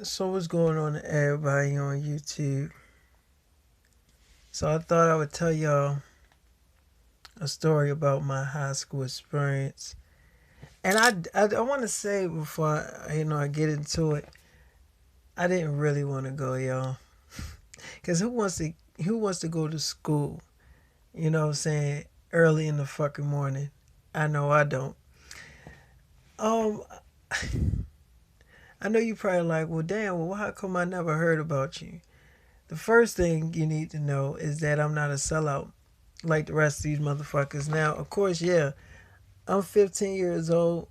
So what's going on to everybody on YouTube? So I thought I would tell y'all a story about my high school experience. And I want to say before I get into it, I didn't really want to go, y'all. Cause who wants to go to school? You know what I'm saying? Early in the fucking morning. I know I don't. Um, I know you probably like, well, damn. Well, how come I never heard about you? The first thing you need to know is that I'm not a sellout like the rest of these motherfuckers. Now, of course, yeah, I'm 15 years old.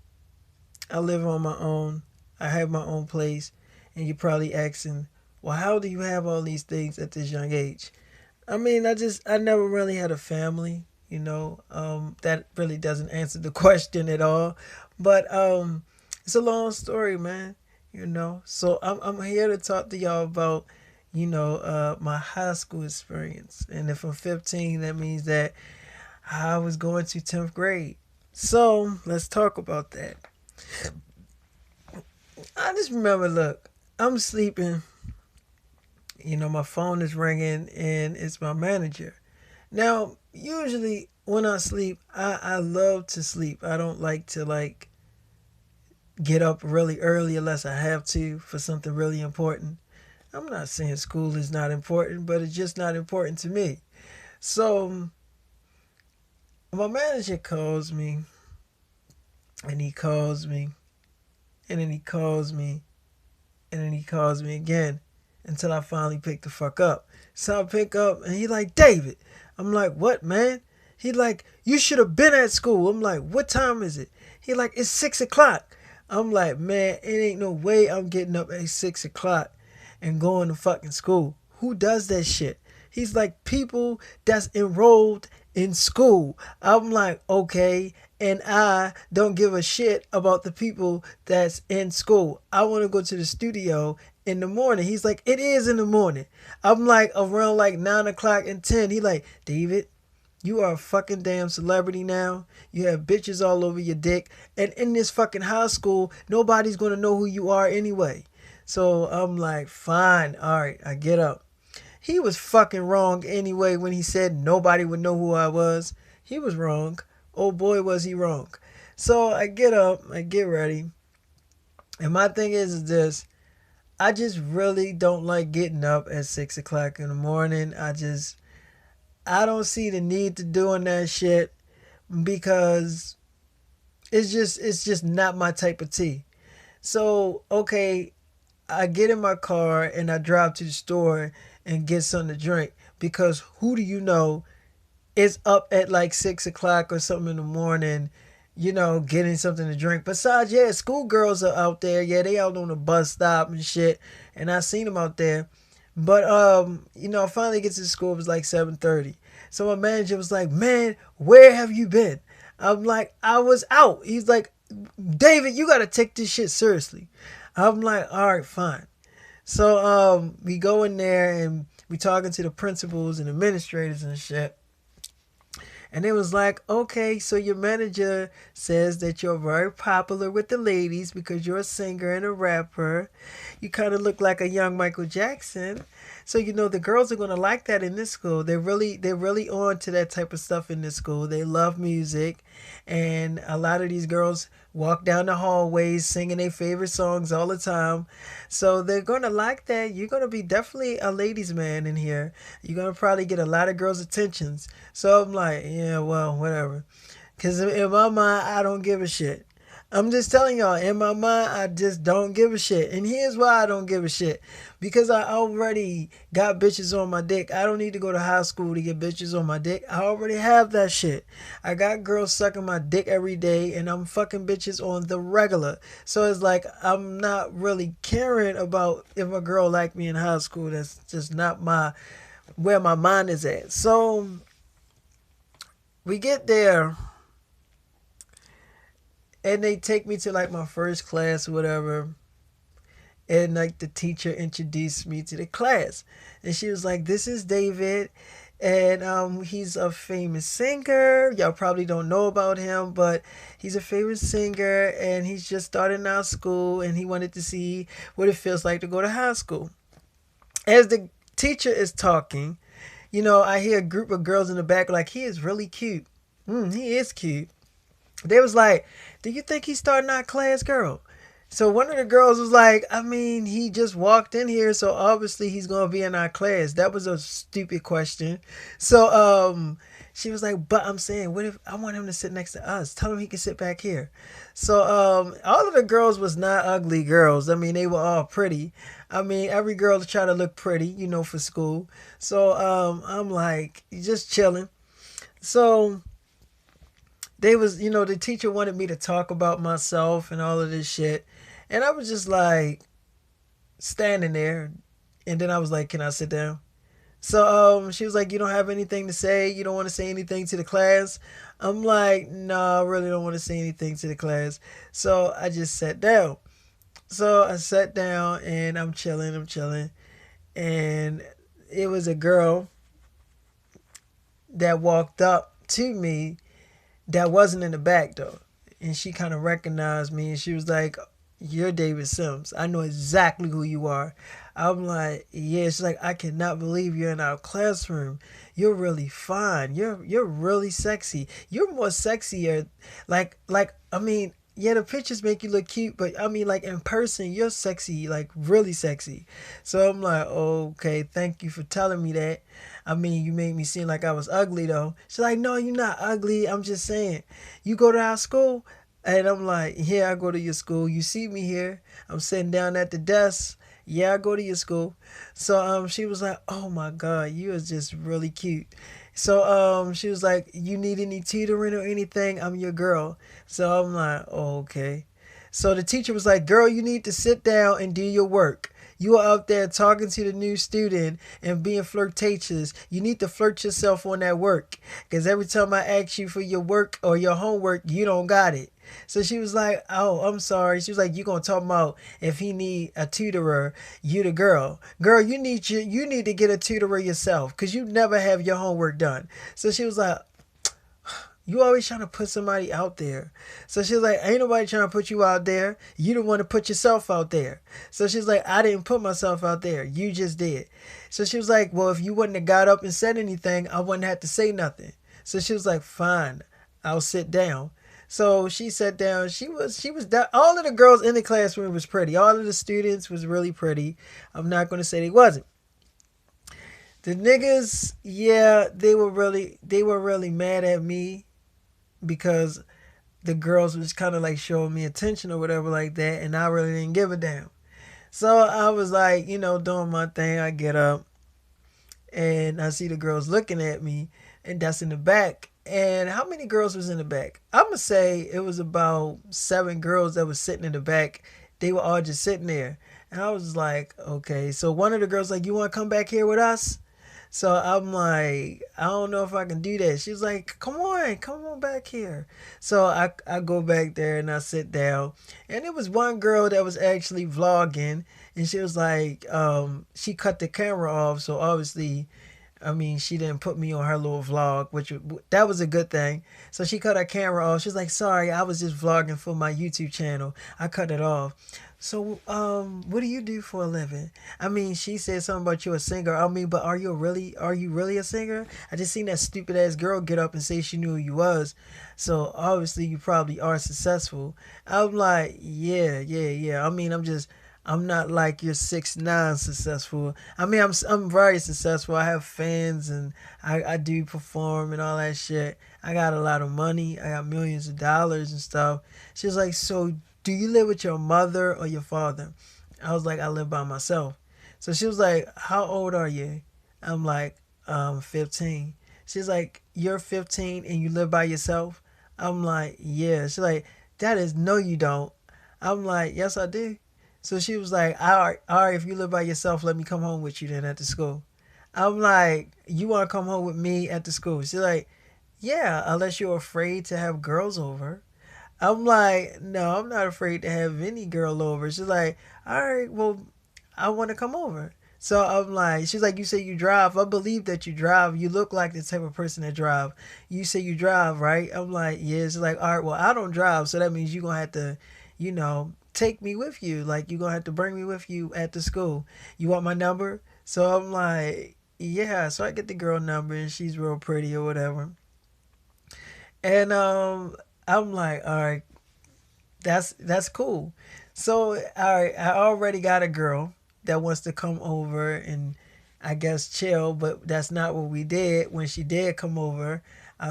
I live on my own. I have my own place. And you're probably asking, well, how do you have all these things at this young age? I mean, I never really had a family, that really doesn't answer the question at all. But it's a long story, man. So I'm here to talk to y'all about, my high school experience. And if I'm 15, that means that I was going to 10th grade. So let's talk about that. I just remember, look, I'm sleeping. My phone is ringing and it's my manager. Now, usually when I sleep, I love to sleep. I don't like to get up really early unless I have to for something really important. I'm not saying school is not important, but it's just not important to me. So my manager calls me and he calls me and then he calls me and then he calls me again until I finally pick the fuck up. So I pick up and he like, David. I'm like, what, man? He like, you should have been at school. I'm like, what time is it? He like, it's 6 o'clock. I'm like, man, it ain't no way I'm getting up at 6 o'clock and going to fucking school. Who does that shit? He's like, people that's enrolled in school. I'm like, okay. And I don't give a shit about the people that's in school. I want to go to the studio in the morning. He's like, it is in the morning. I'm like, around like 9 o'clock and 10. He like, David, you are a fucking damn celebrity now. You have bitches all over your dick. And in this fucking high school, nobody's going to know who you are anyway. So I'm like, fine. All right, I get up. He was fucking wrong anyway when he said nobody would know who I was. He was wrong. Oh boy, was he wrong. So I get up, I get ready. And my thing is this. I just really don't like getting up at 6 o'clock in the morning. I don't see the need to doing that shit because it's just not my type of tea. So okay, I get in my car and I drive to the store and get something to drink because who do you know is up at like 6 o'clock or something in the morning, getting something to drink. Besides, yeah, schoolgirls are out there. Yeah, they out on the bus stop and shit. And I seen them out there. But I finally get to school. It was like 7:30. So my manager was like, "Man, where have you been?" I'm like, "I was out." He's like, "David, you gotta take this shit seriously." I'm like, "All right, fine." So we go in there and we talking to the principals and administrators and shit. And it was like, okay, so your manager says that you're very popular with the ladies because you're a singer and a rapper. You kind of look like a young Michael Jackson. So the girls are gonna like that in this school. They're really on to that type of stuff in this school. They love music, and a lot of these girls walk down the hallways singing their favorite songs all the time. So they're gonna like that. You're gonna be definitely a ladies' man in here. You're gonna probably get a lot of girls' attentions. So I'm like, yeah, well, whatever. Cause in my mind, I don't give a shit. I'm just telling y'all, in my mind, I just don't give a shit. And here's why I don't give a shit. Because I already got bitches on my dick. I don't need to go to high school to get bitches on my dick. I already have that shit. I got girls sucking my dick every day and I'm fucking bitches on the regular. So it's like I'm not really caring about if a girl like me in high school. That's just not where my mind is at. So we get there and they take me to like my first class or whatever, and like the teacher introduced me to the class, and she was like, this is David, And he's a famous singer. Y'all probably don't know about him, but he's a famous singer, and he's just starting out school, and he wanted to see what it feels like to go to high school. As the teacher is talking, I hear a group of girls in the back like, he is really cute. He is cute. They was like, do you think he's starting our class, girl? So one of the girls was like, I mean, he just walked in here, so obviously he's gonna be in our class. That was a stupid question. So she was like, but I'm saying, what if I want him to sit next to us? Tell him he can sit back here. So all of the girls was not ugly girls. I mean, they were all pretty. I mean, every girl try to look pretty, for school. So I'm like, just chilling. So they was, the teacher wanted me to talk about myself and all of this shit. And I was just like standing there. And then I was like, can I sit down? So she was like, you don't have anything to say? You don't want to say anything to the class? I'm like, no, I really don't want to say anything to the class. So I just sat down. So I sat down and I'm chilling. And it was a girl that walked up to me that wasn't in the back though. And she kind of recognized me and she was like, you're David Sims. I know exactly who you are. I'm like, yeah. She's like, I cannot believe you're in our classroom. You're really fine. You're really sexy. You're more sexier. I mean, yeah, the pictures make you look cute, but I mean, like in person, you're sexy, like really sexy. So I'm like, okay, thank you for telling me that. I mean, you made me seem like I was ugly though. She's like, no, you're not ugly. I'm just saying, you go to our school. And I'm like, yeah, I go to your school. You see me here. I'm sitting down at the desk. Yeah, I go to your school. So she was like, oh my God, you is just really cute. So she was like, you need any tutoring or anything? I'm your girl. So I'm like, oh, okay. So the teacher was like, girl, you need to sit down and do your work. You are out there talking to the new student and being flirtatious. You need to flirt yourself on that work. Because every time I ask you for your work or your homework, you don't got it. So she was like, oh, I'm sorry. She was like, you gonna talk about if he need a tutorer, you the girl. Girl, you need to get a tutorer yourself because you never have your homework done. So she was like, you always trying to put somebody out there. So she's like, ain't nobody trying to put you out there. You don't want to put yourself out there. So she's like, I didn't put myself out there. You just did. So she was like, well, if you wouldn't have got up and said anything, I wouldn't have to say nothing. So she was like, fine, I'll sit down. So she sat down. She was that all of the girls in the classroom was pretty. All of the students was really pretty. I'm not going to say they wasn't. The niggas, yeah, they were really mad at me because the girls was kind of like showing me attention or whatever like that, and I really didn't give a damn. So I was like, doing my thing. I get up and I see the girls looking at me, and that's in the back. And how many girls was in the back? I'm gonna say it was about 7 girls that was sitting in the back. They were all just sitting there, and I was like, okay. So one of the girls like, you want to come back here with us? So I'm like, I don't know if I can do that. She's like, come on back here. So I go back there and I sit down. And it was one girl that was actually vlogging. And she was like, she cut the camera off. So obviously, I mean, she didn't put me on her little vlog, which that was a good thing. So she cut her camera off. She's like, sorry, I was just vlogging for my YouTube channel. I cut it off. So, what do you do for a living? I mean, she said something about you a singer. I mean, but are you really a singer? I just seen that stupid ass girl get up and say she knew who you was. So obviously you probably are successful. I'm like, yeah, yeah, yeah. I mean, I'm not like you're 6ix9ine successful. I mean, I'm very successful. I have fans and I do perform and all that shit. I got a lot of money. I got millions of dollars and stuff. She's like, so do you live with your mother or your father? I was like, I live by myself. So she was like, how old are you? I'm like, 15. She's like, you're 15 and you live by yourself? I'm like, yeah. She's like, that is no, you don't. I'm like, yes, I do. So she was like, all right, if you live by yourself, let me come home with you then at the school. I'm like, you want to come home with me at the school? She's like, yeah, unless you're afraid to have girls over. I'm like, no, I'm not afraid to have any girl over. She's like, all right, well, I want to come over. So I'm like, she's like, you say you drive. I believe that you drive. You look like the type of person that drive. You say you drive, right? I'm like, yeah. She's like, all right, well, I don't drive. So that means you're going to have to, take me with you. Like, you're going to have to bring me with you at the school. You want my number? So I'm like, yeah. So I get the girl number and she's real pretty or whatever. And I'm like, all right, that's cool. So I already got a girl that wants to come over and I guess chill, but that's not what we did. When she did come over,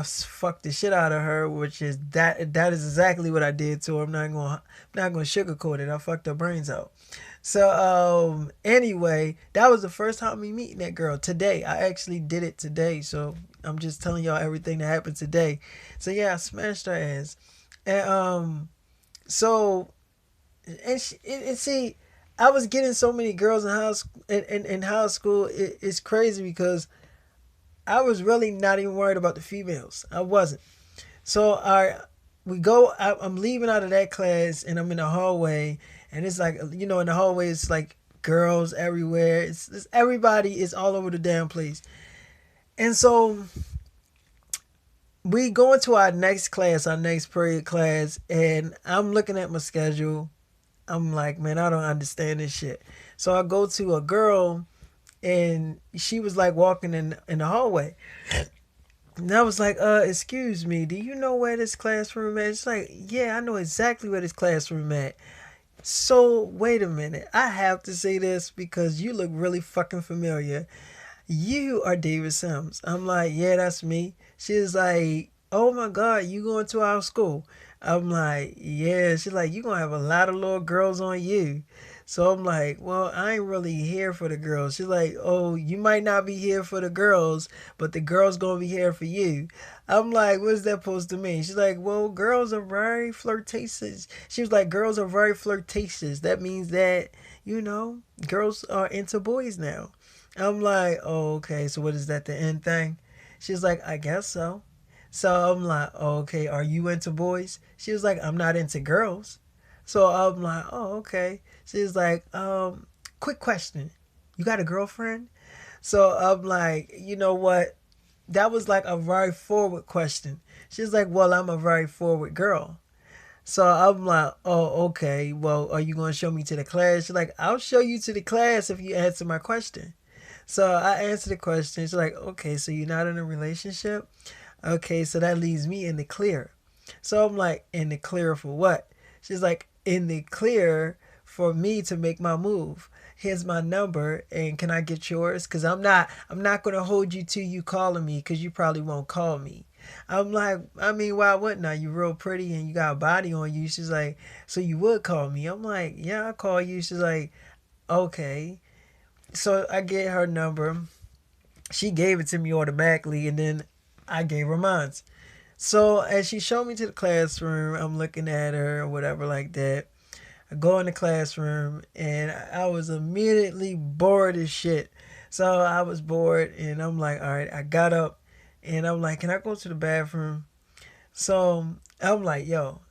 fucked the shit out of her, which is that is exactly what I did to her. I'm not gonna sugarcoat it. I fucked her brains out. So anyway, that was the first time me meeting that girl today. I actually did it today, so I'm just telling y'all everything that happened today. So yeah, I smashed her ass. And so and see, I was getting so many girls in high school. It's crazy because I was really not even worried about the females. I wasn't. So we go. I'm leaving out of that class, and I'm in the hallway, and it's like in the hallway, it's like girls everywhere. It's everybody is all over the damn place, and so we go into our next class, our next period class, and I'm looking at my schedule. I'm like, man, I don't understand this shit. So I go to a girl, and she was like walking in the hallway. And I was like, excuse me, do you know where this classroom is? She's like, yeah, I know exactly where this classroom at. So wait a minute. I have to say this because you look really fucking familiar. You are David Sims. I'm like, yeah, that's me. She's like, oh my God, you going to our school? I'm like, yeah. She's like, you gonna have a lot of little girls on you. So I'm like, well, I ain't really here for the girls. She's like, oh, you might not be here for the girls, but the girls gonna be here for you. I'm like, what is that supposed to mean? She's like, well, girls are very flirtatious. She was like, girls are very flirtatious. That means that, girls are into boys now. I'm like, oh, okay, so what is that, the end thing? She's like, I guess so. So I'm like, oh, okay, are you into boys? She was like, I'm not into girls. So I'm like, oh, okay. She's like, quick question. You got a girlfriend? So I'm like, you know what? That was like a very forward question. She's like, well, I'm a very forward girl. So I'm like, oh, okay. Well, are you going to show me to the class? She's like, I'll show you to the class if you answer my question. So I answered the question. She's like, okay, so you're not in a relationship? Okay, so that leaves me in the clear. So I'm like, in the clear for what? She's like, in the clear for me to make my move. Here's my number, and can I get yours? Cause I'm not gonna hold you to you calling me, cause you probably won't call me. I'm like, I mean, why wouldn't I? You real pretty and you got a body on you. She's like, so you would call me? I'm like, yeah, I'll call you. She's like, okay. So I get her number. She gave it to me automatically, and then I gave her mine. So as she showed me to the classroom, I'm looking at her or whatever like that. I go in the classroom and I was immediately bored as shit. So I was bored and I'm like, all right, I got up and I'm like, can I go to the bathroom? So I'm like, yo,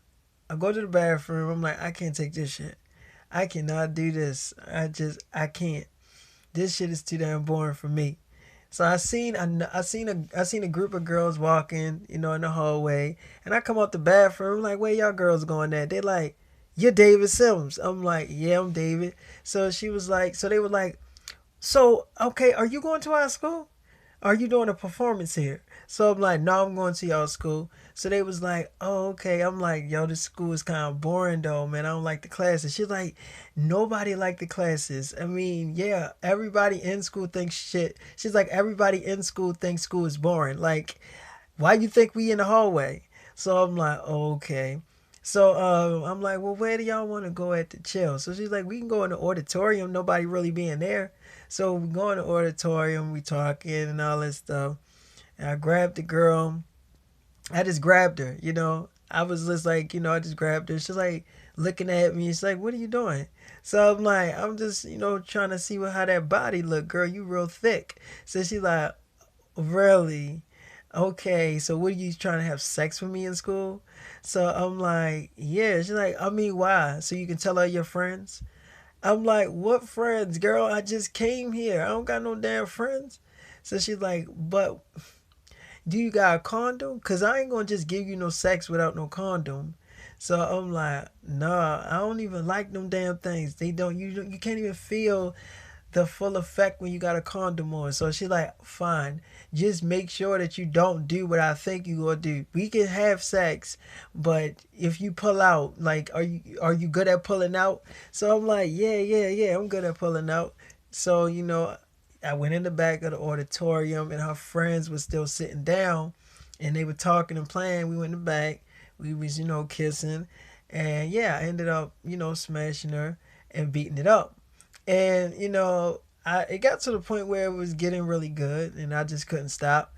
I go to the bathroom. I'm like, I can't take this shit. I cannot do this. I can't. This shit is too damn boring for me. So I seen a group of girls walking, in the hallway, and I come out the bathroom like, where y'all girls going at? They like, you're David Sims. I'm like, yeah, I'm David. So she was like, so they were like, so okay, are you going to our school? Are you doing a performance here? So I'm like, no, I'm going to y'all school. So they was like, oh, okay. I'm like, yo, this school is kind of boring though, man. I don't like the classes. She's like, nobody like the classes. I mean, yeah, everybody in school thinks shit. She's like, everybody in school thinks school is boring. Like, why you think we in the hallway? So I'm like, oh, okay. So I'm like, well, where do y'all want to go at the chill? So she's like, we can go in the auditorium. Nobody really being there. So we go in the auditorium. We talking and all that stuff. And I grabbed the girl. I just grabbed her. I was just like, I just grabbed her. She's like looking at me. She's like, what are you doing? So I'm like, I'm just, trying to see how that body look, girl. You real thick. So she's like, really? Okay, so what are you trying to have sex with me in school? So I'm like, yeah. She's like, I mean, why? So you can tell all your friends? I'm like, what friends, girl? I just came here. I don't got no damn friends. So she's like, but do you got a condom? Cause I ain't gonna just give you no sex without no condom. So I'm like, nah, I don't even like them damn things. They don't. You can't even feel the full effect when you got a condom on. So she's like, fine, just make sure that you don't do what I think you gonna do. We can have sex, but if you pull out, like, are you good at pulling out? So I'm like, yeah, yeah, yeah, I'm good at pulling out. So I went in the back of the auditorium, and her friends were still sitting down, and they were talking and playing. We went in the back. We was kissing, and yeah, I ended up smashing her and beating it up. And it got to the point where it was getting really good, and I just couldn't stop.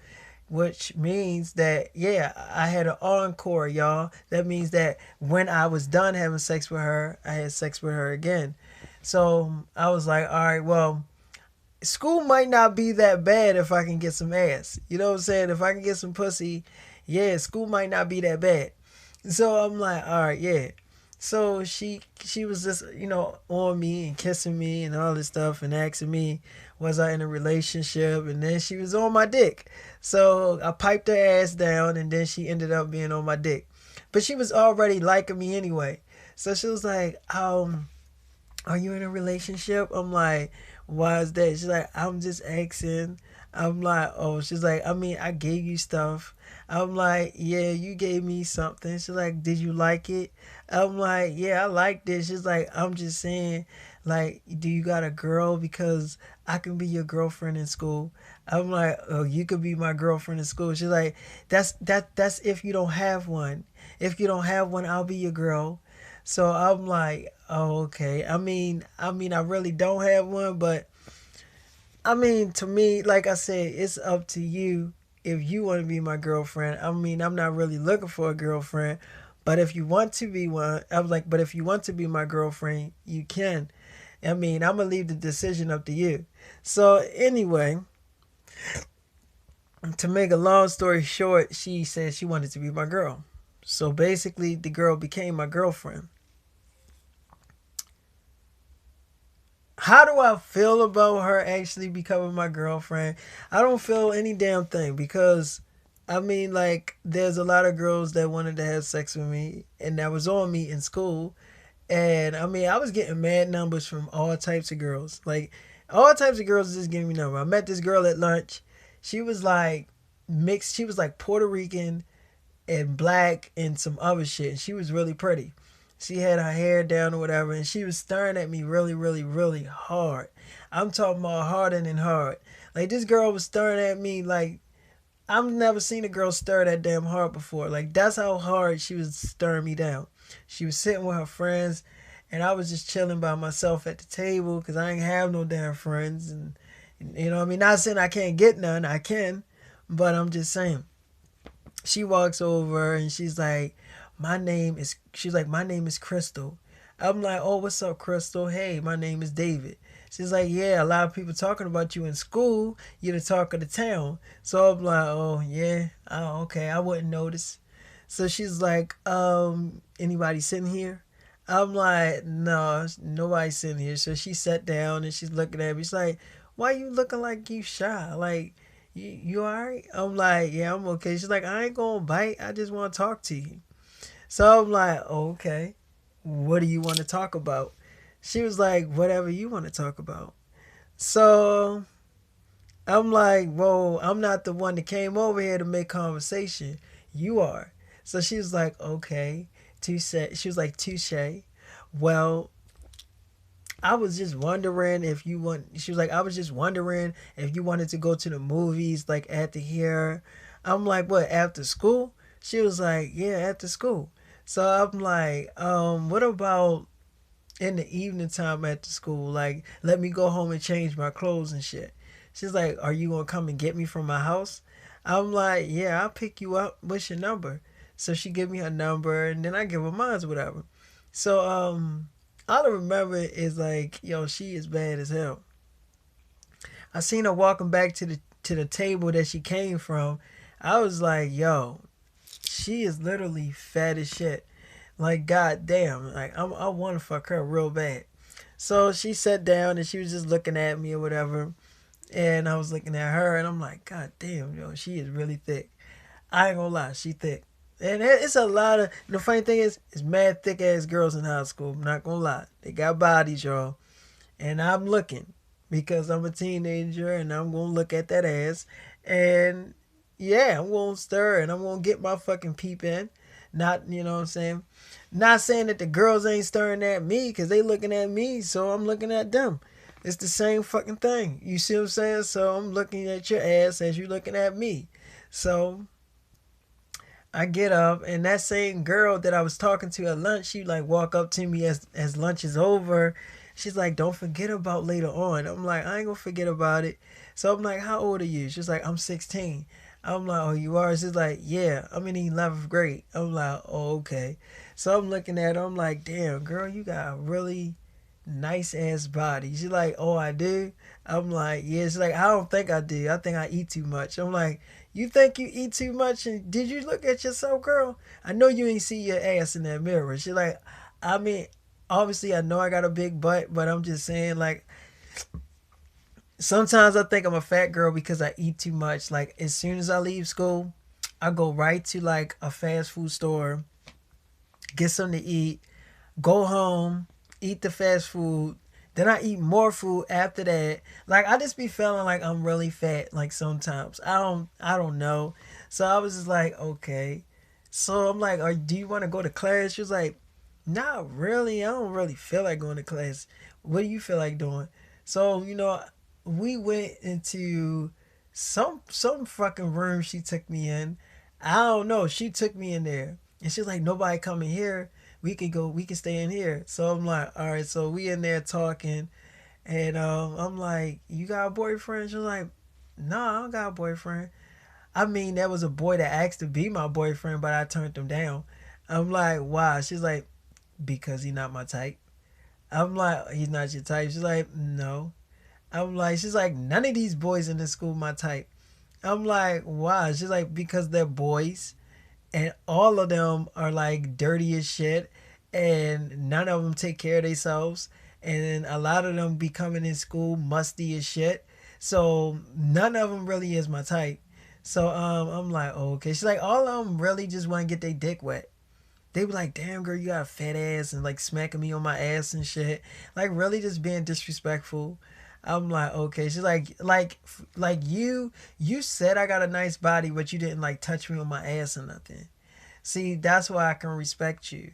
Which means that yeah, I had an encore, y'all. That means that when I was done having sex with her, I had sex with her again. So I was like, all right, well, school might not be that bad if I can get some ass. You know what I'm saying? If I can get some pussy, yeah, school might not be that bad. So I'm like, all right, yeah. So she was just on me and kissing me and all this stuff and asking me was I in a relationship, and then she was on my dick. So I piped her ass down, and then she ended up being on my dick. But she was already liking me anyway. So she was like, are you in a relationship? I'm like, why is that? She's like, I'm just asking. I'm like, oh, she's like, I mean, I gave you stuff. I'm like, yeah, you gave me something. She's like, did you like it? I'm like, yeah, I liked it. She's like, I'm just saying, like, do you got a girl? Because I can be your girlfriend in school. I'm like, oh, you could be my girlfriend in school. She's like, that's if you don't have one. If you don't have one, I'll be your girl. So I'm like, oh, okay. I really don't have one, but I mean, to me, like I said, it's up to you if you want to be my girlfriend. I mean, I'm not really looking for a girlfriend, but if you want to be one, I was like, but if you want to be my girlfriend, you can. I mean, I'm gonna leave the decision up to you. So anyway, to make a long story short, she said she wanted to be my girl. So basically, the girl became my girlfriend. How do I feel about her actually becoming my girlfriend? I don't feel any damn thing because I mean, like, there's a lot of girls that wanted to have sex with me, and that was on me in school. And I mean, I was getting mad numbers from all types of girls. Like, all types of girls just giving me numbers. I met this girl at lunch. She was like mixed, she was like Puerto Rican and black and some other shit. And she was really pretty. She had her hair down or whatever, and she was staring at me really, really, really hard. I'm talking about harder than hard. Like, this girl was staring at me like I've never seen a girl stare that damn hard before. Like, that's how hard she was staring me down. She was sitting with her friends, and I was just chilling by myself at the table because I ain't have no damn friends. And you know what I mean? Not saying I can't get none. I can, but I'm just saying. She walks over and she's like, my name is Crystal. I'm like, oh, what's up, Crystal? Hey, my name is David. She's like, yeah, a lot of people talking about you in school. You're the talk of the town. So I'm like, oh, yeah. Oh, okay. I wouldn't notice. So she's like, anybody sitting here? I'm like, no, nobody's sitting here. So she sat down and she's looking at me. She's like, why you looking like you shy? Like, you alright? I'm like, yeah, I'm okay. She's like, I ain't gonna bite. I just want to talk to you. So I'm like, okay, what do you want to talk about? She was like, whatever you want to talk about. So I'm like, well, I'm not the one that came over here to make conversation. You are. So she was like, okay, touche. She was like, touche. Well, I was just wondering if you want. She was like, I was just wondering if you wanted to go to the movies like after here. I'm like, what, after school? She was like, yeah, after school. So I'm like, what about in the evening time at the school? Like, let me go home and change my clothes and shit. She's like, are you gonna come and get me from my house? I'm like, yeah, I'll pick you up. What's your number? So she give me her number, and then I give her mine, whatever. So all I remember is like, yo, she is bad as hell. I seen her walking back to the table that she came from. I was like, yo, she is literally fat as shit. Like, goddamn, like I want to fuck her real bad. So she sat down and she was just looking at me or whatever. And I was looking at her and I'm like, God damn, yo, she is really thick. I ain't gonna lie, she thick. And it's a lot of, the funny thing is, it's mad thick ass girls in high school. I'm not gonna lie. They got bodies, y'all. And I'm looking because I'm a teenager and I'm gonna look at that ass. And yeah, I'm gonna stir and I'm gonna get my fucking peep in. Not, you know what I'm saying? Not saying that the girls ain't staring at me because they looking at me, so I'm looking at them. It's the same fucking thing. You see what I'm saying? So I'm looking at your ass as you looking at me. So I get up and that same girl that I was talking to at lunch, she like walk up to me as lunch is over. She's like, "Don't forget about later on." I'm like, "I ain't gonna forget about it." So I'm like, "How old are you?" She's like, "I'm 16." I'm like, "Oh, you are?" She's like, "Yeah, I'm in the 11th grade." I'm like, "Oh, okay." So I'm looking at her. I'm like, "Damn, girl, you got a really nice ass body." She's like, "Oh, I do." I'm like, "Yeah." She's like, "I don't think I do. I think I eat too much." I'm like, "You think you eat too much? And did you look at yourself, girl? I know you ain't see your ass in that mirror." She's like, "I mean, obviously I know I got a big butt, but I'm just saying, like, sometimes I think I'm a fat girl because I eat too much. Like, as soon as I leave school, I go right to like a fast food store, get something to eat, go home, eat the fast food. Then I eat more food after that. Like, I just be feeling like I'm really fat. Like, sometimes I don't know. So I was just like, okay. So I'm like, do you want to go to class? She was like, not really. I don't really feel like going to class. What do you feel like doing? So we went into some fucking room. She took me in. I don't know. She took me in there, and she's like, nobody coming here. We can go. We can stay in here. So I'm like, all right. So we in there talking, and I'm like, you got a boyfriend? She's like, no, I don't got a boyfriend. I mean, there was a boy that asked to be my boyfriend, but I turned him down. I'm like, why? She's like, because he's not my type. I'm like, he's not your type. She's like, no. I'm like, she's like, none of these boys in the school my type. I'm like, why? She's like, because they're boys and all of them are like dirty as shit and none of them take care of themselves and a lot of them be coming in school musty as shit, so none of them really is my type. So I'm like, oh, okay. She's like, all of them really just want to get their dick wet. They were like, damn girl, you got a fat ass, and like smacking me on my ass and shit, like really just being disrespectful. I'm like, okay. She's like you said I got a nice body, but you didn't like touch me on my ass or nothing. See, that's why I can respect you.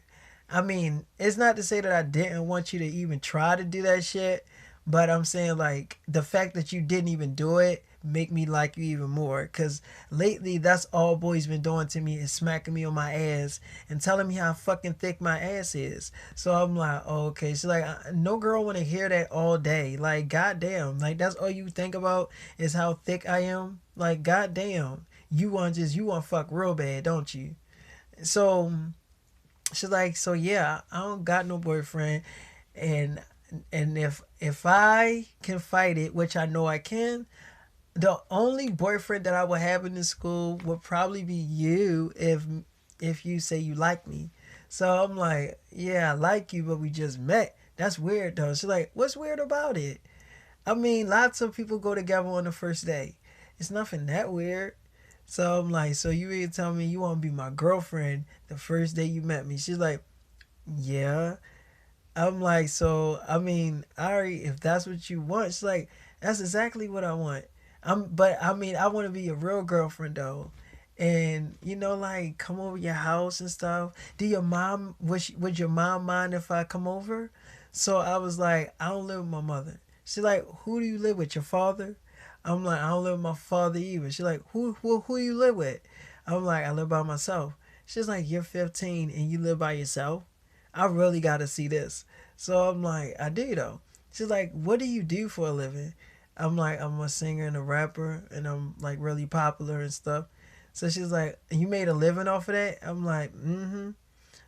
I mean, it's not to say that I didn't want you to even try to do that shit, but I'm saying like the fact that you didn't even do it make me like you even more. Cause lately, that's all boys been doing to me is smacking me on my ass and telling me how fucking thick my ass is. So I'm like, oh, okay. She's like, no girl want to hear that all day. Like, goddamn, like that's all you think about is how thick I am. Like, goddamn, you want to fuck real bad, don't you? So she's like, so yeah, I don't got no boyfriend, and if I can fight it, which I know I can, the only boyfriend that I would have in this school would probably be you if you say you like me. So I'm like, yeah, I like you, but we just met. That's weird though. She's like, what's weird about it? I mean, lots of people go together on the first day. It's nothing that weird. So I'm like, so you mean to tell me you want to be my girlfriend the first day you met me? She's like, yeah. I'm like, so I mean, Ari, if that's what you want, she's like, that's exactly what I want. But I mean, I want to be a real girlfriend though, and like come over your house and stuff. Would your mom mind if I come over? So I was like, I don't live with my mother. She's like, who do you live with? Your father? I'm like, I don't live with my father either. She's like, who you live with? I'm like, I live by myself. She's like, you're 15 and you live by yourself? I really got to see this. So I'm like, I do though. She's like, what do you do for a living? I'm like, I'm a singer and a rapper, and I'm like really popular and stuff. So she's like, you made a living off of that? I'm like, mm-hmm.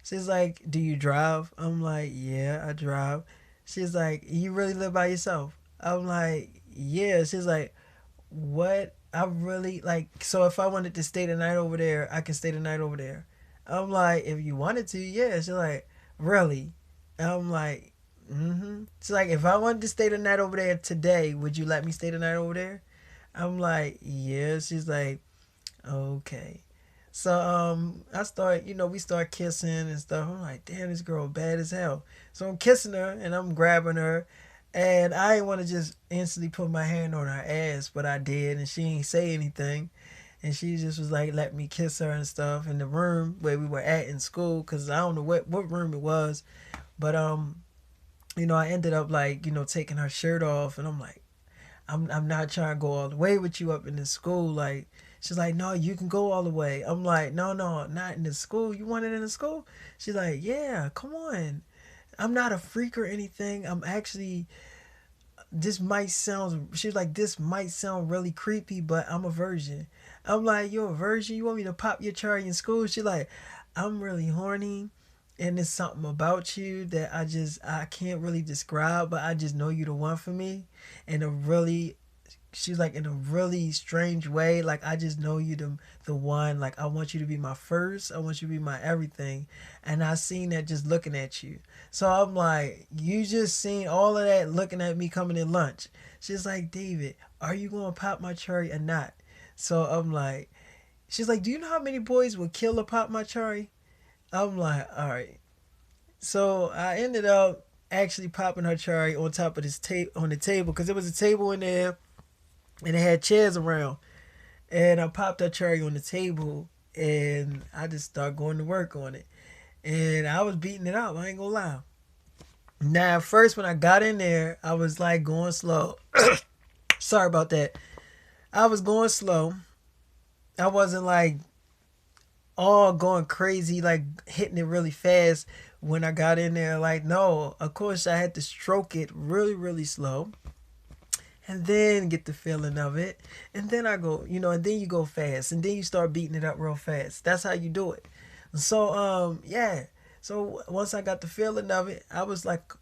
She's like, do you drive? I'm like, yeah, I drive. She's like, you really live by yourself? I'm like, yeah. She's like, what? I really like, so if I wanted to stay the night over there, I can stay the night over there. I'm like, if you wanted to, yeah. She's like, really? I'm like, She's like, if I wanted to stay the night over there today, would you let me stay the night over there? I'm like, yeah. She's like, okay. So I start, we start kissing and stuff. I'm like, damn, this girl bad as hell. So I'm kissing her and I'm grabbing her, and I didn't want to just instantly put my hand on her ass, but I did, and she ain't say anything, and she just was like, let me kiss her and stuff in the room where we were at in school, cause I don't know what room it was, but I ended up like taking her shirt off, and I'm like, I'm not trying to go all the way with you up in the school. Like, she's like, no, you can go all the way. I'm like, no, no, not in the school. You want it in the school? She's like, yeah, come on. I'm not a freak or anything. I'm actually, she's like, this might sound really creepy, but I'm a virgin. I'm like, you're a virgin? You want me to pop your cherry in school? She's like, I'm really horny. And it's something about you that I can't really describe, but I just know you the one for me. And a really she's like, in a really strange way, like, I just know you the one, like, I want you to be my first, I want you to be my everything. And I seen that just looking at you. So I'm like, you just seen all of that looking at me coming in lunch. She's like, David, are you gonna pop my cherry or not? So I'm like, she's like, do you know how many boys would kill to pop my cherry? I'm like, all right. So I ended up actually popping her cherry on top of this tape on the table, because there was a table in there and it had chairs around. And I popped that cherry on the table, and I just started going to work on it. And I was beating it up, I ain't gonna lie. Now, at first, when I got in there, I was like going slow. Sorry about that. I was going slow. I wasn't like all going crazy, like hitting it really fast when I got in there. Like, no, of course, I had to stroke it really, really slow, and then get the feeling of it. And then I go, and then you go fast, and then you start beating it up real fast. That's how you do it. So, yeah. So once I got the feeling of it, I was like,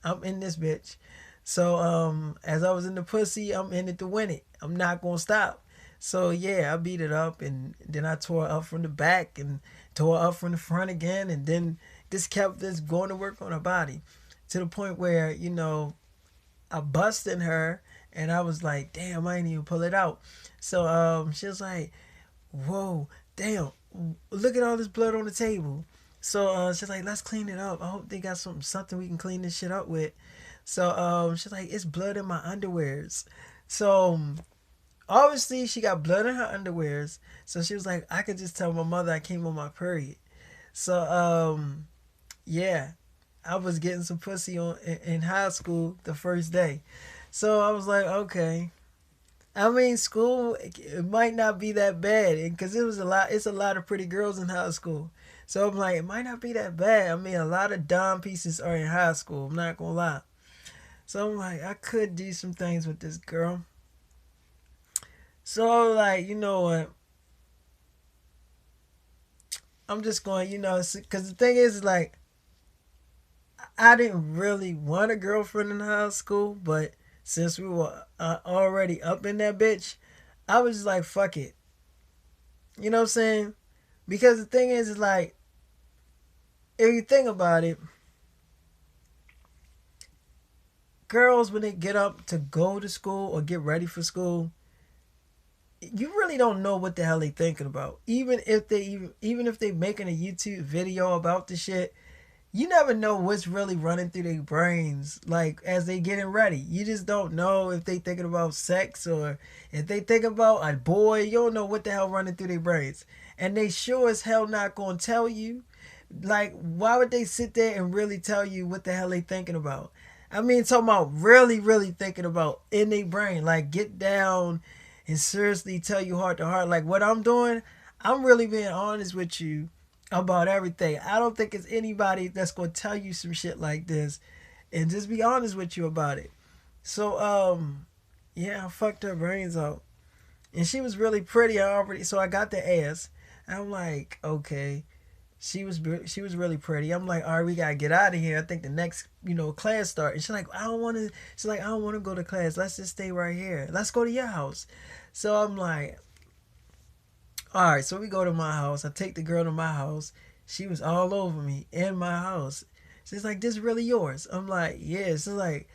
I'm in this bitch. So, as I was in the pussy, I'm in it to win it. I'm not gonna stop. So yeah, I beat it up, and then I tore it up from the back and tore it up from the front again, and then just kept this going to work on her body, to the point where I busted her, and I was like, damn, I ain't even pull it out. So she was like, whoa, damn, look at all this blood on the table. So she's like, let's clean it up. I hope they got something we can clean this shit up with. So she's like, it's blood in my underwears. So obviously she got blood in her underwears. So she was like, I could just tell my mother I came on my period. So yeah, I was getting some pussy in high school the first day. So I was like, okay. I mean, school, it might not be that bad, because it's a lot of pretty girls in high school. So I'm like, it might not be that bad. I mean, a lot of dime pieces are in high school. I'm not gonna lie. So I'm like, I could do some things with this girl. So like, you know what? I'm just going, because the thing is, like, I didn't really want a girlfriend in high school, but since we were already up in that bitch, I was just like, fuck it. You know what I'm saying? Because the thing is like, if you think about it, girls, when they get up to go to school or get ready for school, you really don't know what the hell they thinking about. Even if they making a YouTube video about the shit, you never know what's really running through their brains, like, as they getting ready. You just don't know if they thinking about sex, or if they think about a boy. You don't know what the hell running through their brains, and they sure as hell not gonna tell you. Like, why would they sit there and really tell you what the hell they thinking about? I mean, talking about really, really thinking about in their brain, like, get down and seriously tell you heart to heart, like what I'm doing. I'm really being honest with you about everything. I don't think it's anybody that's gonna tell you some shit like this and just be honest with you about it. So yeah, I fucked her brains out. And she was really pretty already, so I got the ass. I'm like, okay. She was really pretty. I'm like, all right, we gotta get out of here. I think the next class start. And she's like, I don't want to. She's like, I don't want to go to class. Let's just stay right here. Let's go to your house. So I'm like, all right. So we go to my house. I take the girl to my house. She was all over me in my house. She's like, this really yours? I'm like, yeah. She's like,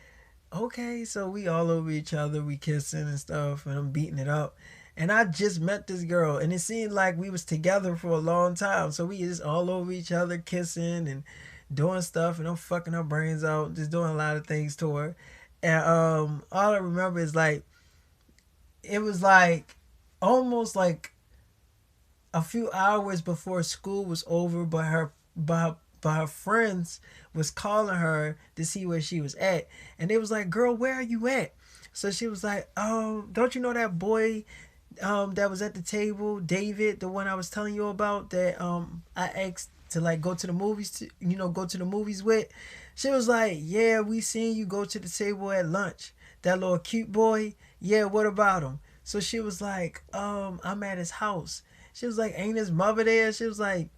okay. So we all over each other, we kissing and stuff, and I'm beating it up. And I just met this girl, and it seemed like we was together for a long time. So we just all over each other, kissing and doing stuff, and I'm fucking her brains out, just doing a lot of things to her. And all I remember is like it was like almost like a few hours before school was over, but her friends was calling her to see where she was at, and they was like, "Girl, where are you at?" So she was like, "Oh, don't you know that boy that was at the table, David, the one I was telling you about that I asked to like go to the movies to go to the movies with?" She was like, "Yeah, we seen you go to the table at lunch. That little cute boy. Yeah, what about him?" So she was like, I'm at his house." She was like, "Ain't his mother there?" She was like,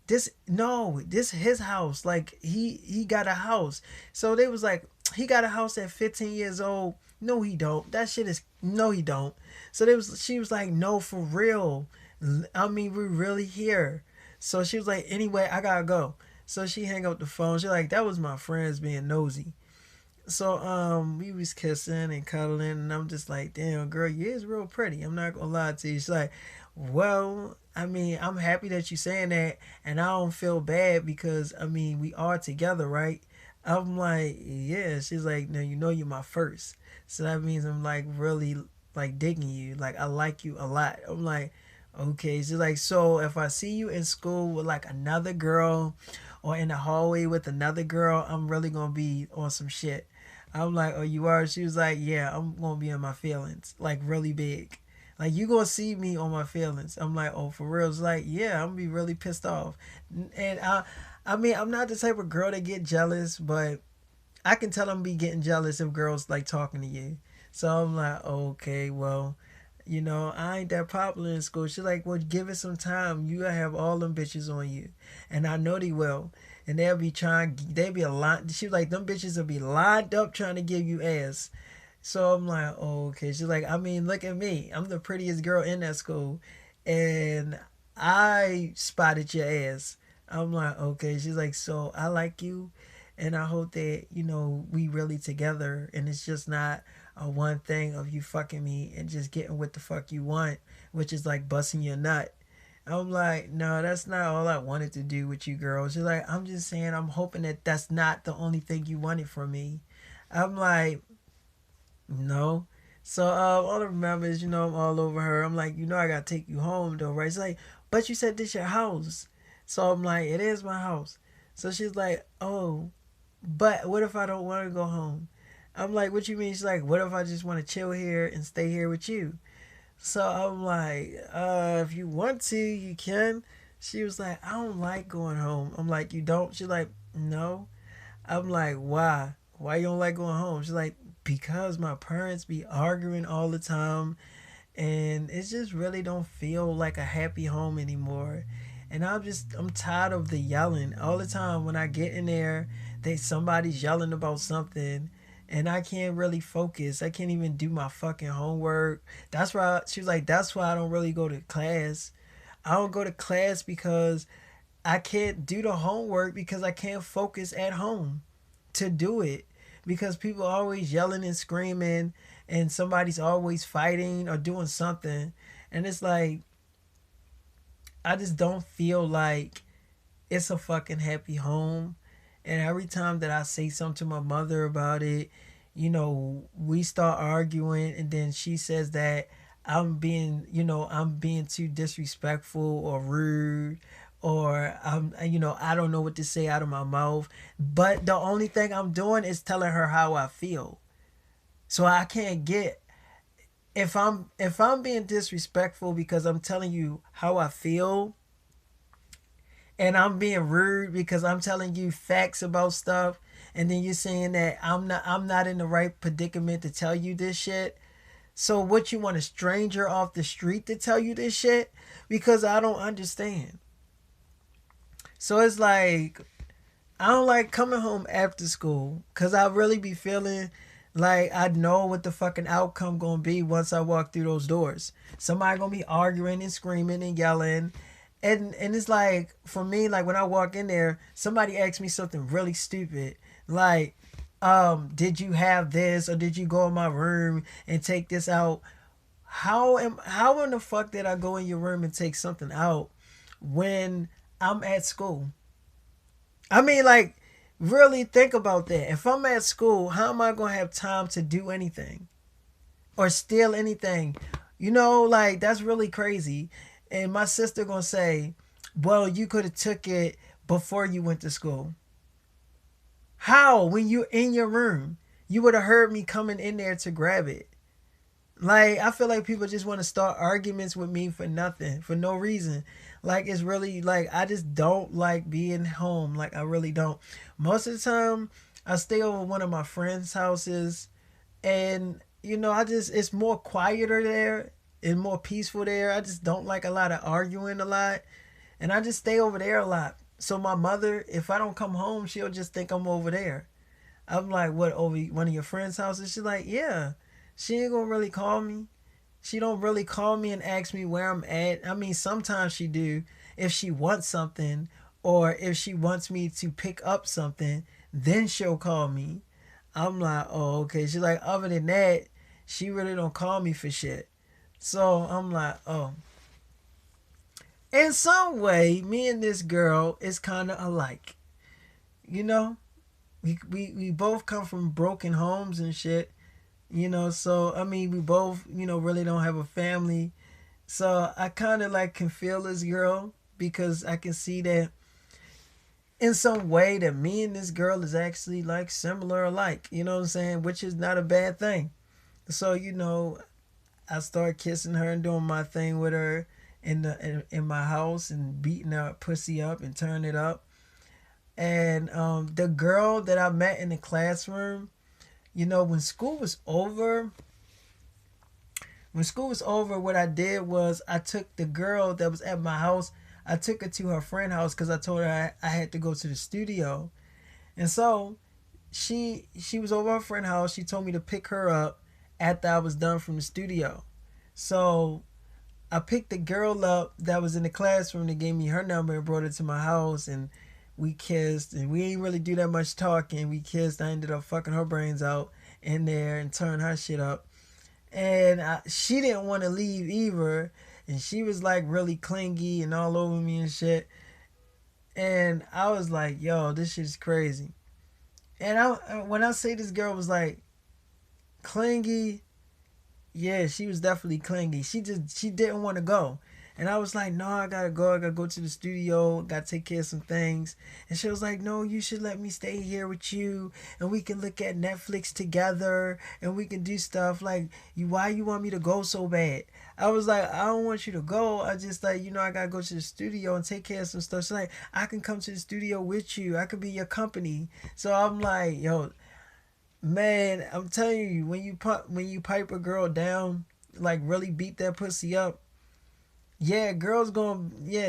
"This no, this his house. Like he got a house." So they was like, "He got a house at 15 years old." No, he don't. That shit is no, he don't. So she was like, "No, for real. I mean, we're really here." So she was like, "Anyway, I gotta go." So she hang up the phone. She like, "That was my friends being nosy." So we was kissing and cuddling, and I'm just like, "Damn, girl, you is real pretty. I'm not gonna lie to you." She's like, "Well, I mean, I'm happy that you saying that, and I don't feel bad because I mean we are together, right?" I'm like, "Yeah." She's like, "No, you know you're my first, so that means I'm like really like digging you. Like I like you a lot." I'm like, "Okay." She's like, "So if I see you in school with like another girl, or in the hallway with another girl, I'm really gonna be on some shit." I'm like, "Oh, you are?" She was like, "Yeah, I'm gonna be in my feelings, like really big. Like you gonna see me on my feelings." I'm like, "Oh, for real?" It's like, "Yeah, I'm gonna be really pissed off." And I mean, I'm not the type of girl to get jealous, but I can tell I'm be getting jealous if girls like talking to you. So I'm like, "Okay, well, I ain't that popular in school." She's like, "Well, give it some time. You have all them bitches on you, and I know they will." And they'll be trying. They be a lot. She was like, "Them bitches will be lined up trying to give you ass." So I'm like, "Oh, okay." She's like, "I mean, look at me. I'm the prettiest girl in that school, and I spotted your ass." I'm like, "Okay." She's like, "So I like you, and I hope that we really together, and it's just not a one thing of you fucking me and just getting what the fuck you want, which is like busting your nut." I'm like, "No, that's not all I wanted to do with you, girl." She's like, "I'm just saying, I'm hoping that that's not the only thing you wanted from me." I'm like, "No." So all I remember is, I'm all over her. I'm like, "I gotta take you home though, right?" She's like, "But you said this your house." So I'm like, "It is my house." So she's like, "Oh, but what if I don't want to go home?" I'm like, "What you mean?" She's like, "What if I just want to chill here and stay here with you?" So I'm like, if you want to, you can." She was like, "I don't like going home." I'm like, "You don't?" She's like, "No." I'm like, "Why? Why you don't like going home?" She's like, "Because my parents be arguing all the time, and it just really don't feel like a happy home anymore." And I'm tired of the yelling all the time. When I get in there, somebody's yelling about something, and I can't really focus. I can't even do my fucking homework. That's why she was like, "That's why I don't really go to class." I don't go to class because I can't do the homework because I can't focus at home to do it, because people are always yelling and screaming, and somebody's always fighting or doing something, and it's like I just don't feel like it's a fucking happy home. And every time that I say something to my mother about it, we start arguing, and then she says that I'm being too disrespectful or rude, or I don't know what to say out of my mouth. But the only thing I'm doing is telling her how I feel. So I can't get, if I'm being disrespectful because I'm telling you how I feel, and I'm being rude because I'm telling you facts about stuff, and then you're saying that I'm not in the right predicament to tell you this shit. So what, you want a stranger off the street to tell you this shit? Because I don't understand. So it's like I don't like coming home after school cuz I really be feeling like I know what the fucking outcome going to be once I walk through those doors. Somebody going to be arguing and screaming and yelling, And it's like for me, like when I walk in there, somebody asks me something really stupid, like, did you have this or did you go in my room and take this out? How in the fuck did I go in your room and take something out when I'm at school? I mean, like, really think about that. If I'm at school, how am I gonna have time to do anything or steal anything? You know, like that's really crazy. And my sister gonna say, "Well, you could have took it before you went to school." How? When you're in your room, you would have heard me coming in there to grab it. Like I feel like people just want to start arguments with me for nothing, for no reason. Like it's really like I just don't like being home. Like I really don't. Most of the time I stay over one of my friends' houses and you know, I just it's more quieter there and more peaceful there. I just don't like a lot of arguing a lot. And I just stay over there a lot. So my mother, if I don't come home, she'll just think I'm over there. I'm like, what, over one of your friends' houses? She's like, yeah. She ain't gonna really call me. She don't really call me and ask me where I'm at. I mean, sometimes she do if she wants something or if she wants me to pick up something, then she'll call me. I'm like, oh, okay. She's like, other than that, she really don't call me for shit. So I'm like, oh. In some way, me and this girl is kind of alike. You know, we both come from broken homes and shit. You know, so I mean, we both, you know, really don't have a family. So I kind of like can feel this girl because I can see that in some way that me and this girl is actually like similar alike. You know what I'm saying? Which is not a bad thing. So, you know, I start kissing her and doing my thing with her in my house and beating her pussy up and turning it up. And the girl that I met in the classroom, you know, when school was over, what I did was I took the girl that was at my house, I took her to her friend's house because I told her I had to go to the studio. And so she was over her friend's house. She told me to pick her up after I was done from the studio. So I picked the girl up that was in the classroom that gave me her number and brought her to my house and we kissed and we ain't really do that much talking. We kissed. I ended up fucking her brains out in there and turning her shit up. And she didn't want to leave either. And she was like really clingy and all over me and shit. And I was like, yo, this shit's crazy. And when I say this girl was like clingy, yeah, she was definitely clingy. She didn't want to go. And I was like, no, I gotta go. I gotta go to the studio. Gotta take care of some things. And she was like, no, you should let me stay here with you, and we can look at Netflix together, and we can do stuff like you. Why you want me to go so bad? I was like, I don't want you to go. I just like you know I gotta go to the studio and take care of some stuff. She's like, I can come to the studio with you. I could be your company. So I'm like, yo, man, I'm telling you, when you pipe a girl down, like really beat that pussy up, yeah,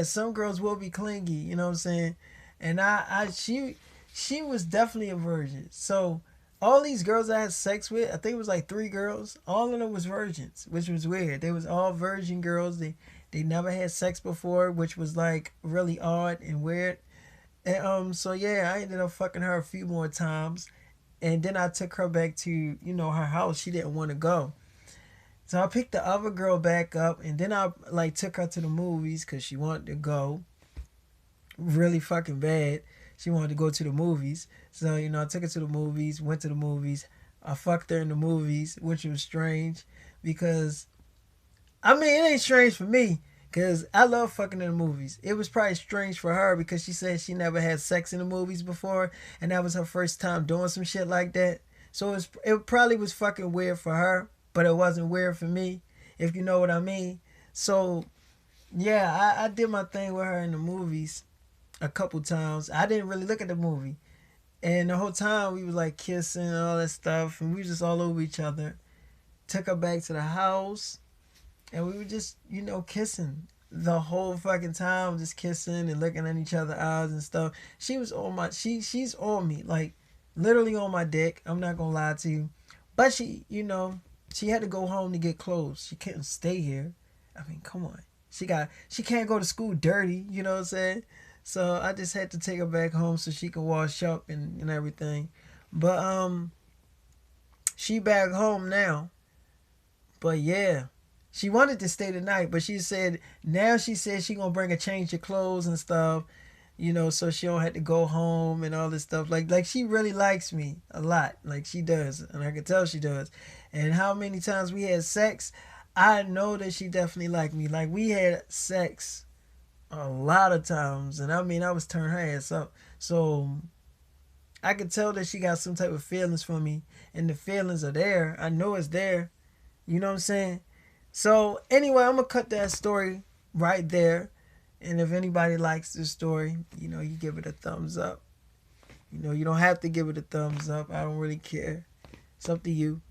some girls will be clingy, you know what I'm saying? And she was definitely a virgin. So all these girls I had sex with, I think it was like three girls, all of them was virgins, which was weird. They was all virgin girls. They never had sex before, which was like really odd and weird. And so yeah, I ended up fucking her a few more times. And then I took her back to, you know, her house. She didn't want to go. So I picked the other girl back up and then I like took her to the movies because she wanted to go really fucking bad. She wanted to go to the movies. So, you know, I took her to the movies, went to the movies. I fucked her in the movies, which was strange because, I mean, it ain't strange for me because I love fucking in the movies. It was probably strange for her because she said she never had sex in the movies before and that was her first time doing some shit like that. So it probably was fucking weird for her, but it wasn't weird for me, if you know what I mean. So, yeah, I did my thing with her in the movies a couple times. I didn't really look at the movie. And the whole time we was like kissing and all that stuff and we was just all over each other. Took her back to the house and we were just, you know, kissing the whole fucking time, just kissing and looking at each other's eyes and stuff. She was on my she's on me, like literally on my dick. I'm not gonna lie to you. But she, you know, she had to go home to get clothes. She couldn't stay here. I mean, come on. She can't go to school dirty, you know what I'm saying? So I just had to take her back home so she can wash up and everything. But she back home now. But yeah. She wanted to stay the night, but she said now she said she gonna bring a change of clothes and stuff, so she don't have to go home and all this stuff. Like she really likes me a lot. Like she does. And I can tell she does. And how many times we had sex, I know that she definitely liked me. Like we had sex a lot of times, and I mean I was turning her ass up. So I could tell that she got some type of feelings for me, and the feelings are there. I know it's there. You know what I'm saying? So anyway, I'm gonna cut that story right there. And if anybody likes this story, you give it a thumbs up. You don't have to give it a thumbs up. I don't really care. It's up to you.